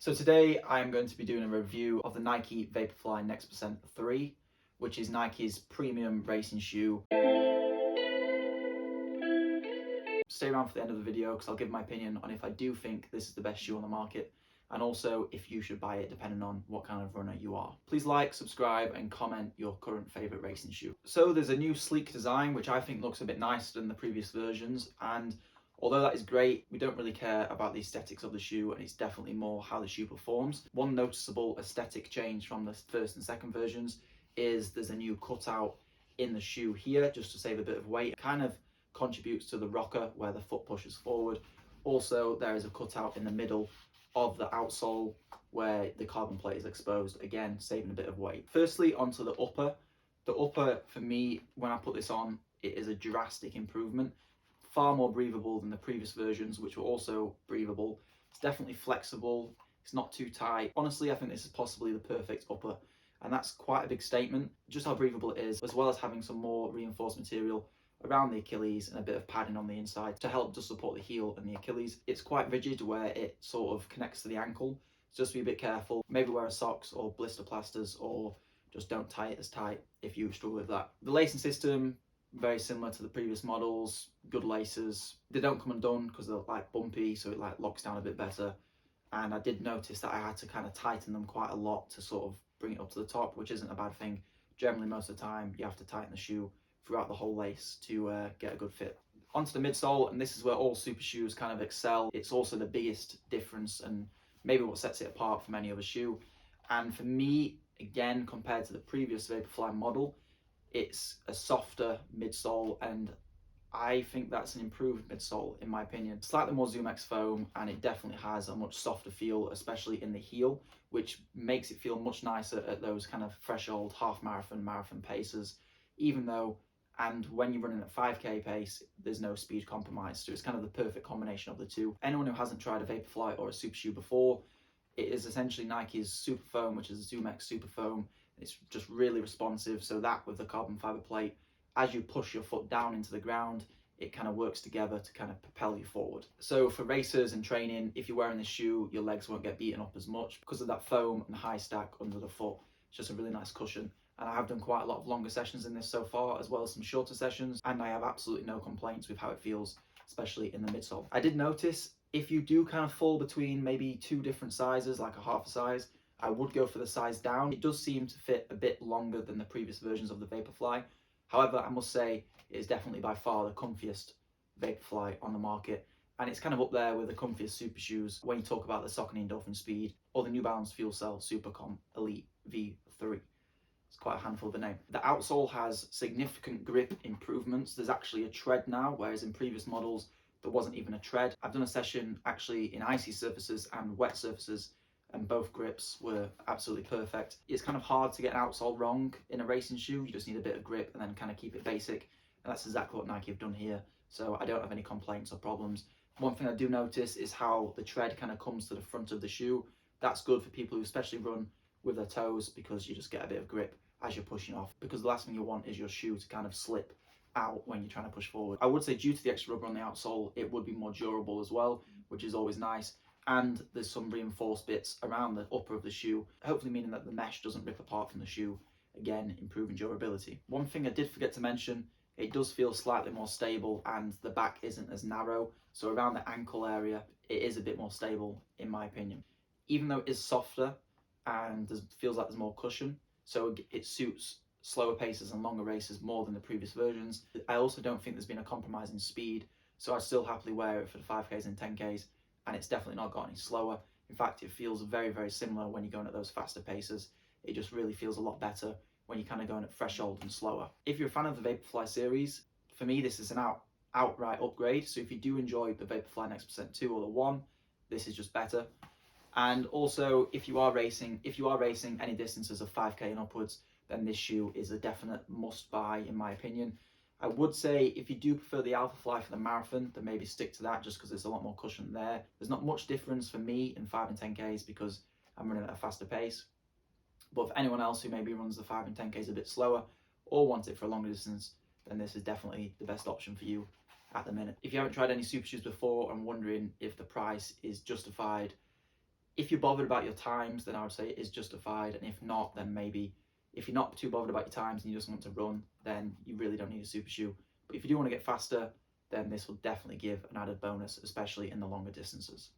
So today I'm going to be doing a review of the Nike Vaporfly Next 3, which is Nike's premium racing shoe. Stay around for the end of the video because I'll give my opinion on if I do think this is the best shoe on the market, and also if you should buy it depending on what kind of runner you are. Please like, subscribe and comment your current favourite racing shoe. So there's a new sleek design which I think looks a bit nicer than the previous versions, and although that is great, we don't really care about the aesthetics of the shoe, and it's definitely more how the shoe performs. One noticeable aesthetic change from the first and second versions is there's a new cutout in the shoe here just to save a bit of weight. It kind of contributes to the rocker where the foot pushes forward. Also, there is a cutout in the middle of the outsole where the carbon plate is exposed, again saving a bit of weight. Firstly, onto the upper. The upper, for me, when I put this on, it is a drastic improvement. Far more breathable than the previous versions, which were also breathable. It's definitely flexible, it's not too tight. Honestly, I think this is possibly the perfect upper, and that's quite a big statement, just how breathable it is, as well as having some more reinforced material around the Achilles and a bit of padding on the inside to help to support the heel and the Achilles. It's quite rigid where it sort of connects to the ankle, so just be a bit careful. Maybe wear a socks or blister plasters, or just don't tie it as tight if you struggle with that. The lacing system, very similar to the previous models, good laces. They don't come undone because they're like bumpy, so it like locks down a bit better. And I did notice that I had to kind of tighten them quite a lot to sort of bring it up to the top, which isn't a bad thing. Generally, most of the time, you have to tighten the shoe throughout the whole lace to get a good fit. Onto the midsole, and this is where all super shoes kind of excel. It's also the biggest difference and maybe what sets it apart from any other shoe. And for me, again, compared to the previous Vaporfly model, it's a softer midsole, and I think that's an improved midsole in my opinion. Slightly more ZoomX foam, and it definitely has a much softer feel, especially in the heel, which makes it feel much nicer at those kind of threshold half marathon paces, even though, and when you're running at 5k pace, there's no speed compromise, so it's kind of the perfect combination of the two. Anyone who hasn't tried a Vaporfly or a super shoe before, it is essentially Nike's super foam, which is a ZoomX super foam. It's just really responsive, so that with the carbon fiber plate, as you push your foot down into the ground, it kind of works together to kind of propel you forward. So for racers and training, if you're wearing this shoe, your legs won't get beaten up as much because of that foam and high stack under the foot. It's just a really nice cushion. And I have done quite a lot of longer sessions in this so far, as well as some shorter sessions, and I have absolutely no complaints with how it feels, especially in the midsole. I did notice if you do kind of fall between maybe two different sizes, like a half a size, I would go for the size down. It does seem to fit a bit longer than the previous versions of the Vaporfly. However, I must say it is definitely by far the comfiest Vaporfly on the market, and it's kind of up there with the comfiest super shoes when you talk about the Saucony Endorphin Speed or the New Balance Fuel Cell Supercom Elite V3. It's quite a handful of a name. The outsole has significant grip improvements. There's actually a tread now, whereas in previous models there wasn't even a tread. I've done a session actually in icy surfaces and wet surfaces, and both grips were absolutely perfect. It's kind of hard to get an outsole wrong in a racing shoe. You just need a bit of grip and then kind of keep it basic, and that's exactly what Nike have done here, so I don't have any complaints or problems. One thing I do notice is how the tread kind of comes to the front of the shoe. That's good for people who especially run with their toes, because you just get a bit of grip as you're pushing off, because the last thing you want is your shoe to kind of slip out when you're trying to push forward. I would say due to the extra rubber on the outsole, it would be more durable as well, which is always nice. And there's some reinforced bits around the upper of the shoe, hopefully meaning that the mesh doesn't rip apart from the shoe, again improving durability. One thing I did forget to mention, it does feel slightly more stable and the back isn't as narrow, so around the ankle area it is a bit more stable in my opinion. Even though it is softer and feels like there's more cushion, so it suits slower paces and longer races more than the previous versions. I also don't think there's been a compromise in speed, so I still happily wear it for the 5Ks and 10Ks, and it's definitely not got any slower. In fact, it feels very, very similar when you're going at those faster paces. It just really feels a lot better when you're kind of going at threshold and slower. If you're a fan of the Vaporfly series, for me this is an outright upgrade. So if you do enjoy the Vaporfly Next 2 or the 1, this is just better. And also, if you are racing any distances of 5k and upwards, then this shoe is a definite must buy in my opinion. I would say if you do prefer the Alphafly for the marathon, then maybe stick to that just because there's a lot more cushion there. There's not much difference for me in 5 and 10Ks because I'm running at a faster pace. But for anyone else who maybe runs the 5 and 10Ks a bit slower or wants it for a longer distance, then this is definitely the best option for you at the minute. If you haven't tried any super shoes before and wondering if the price is justified, If you're bothered about your times, then I would say it is justified, and if not, then maybe if you're not too bothered about your times and you just want to run, then you really don't need a super shoe. But if you do want to get faster, then this will definitely give an added bonus, especially in the longer distances.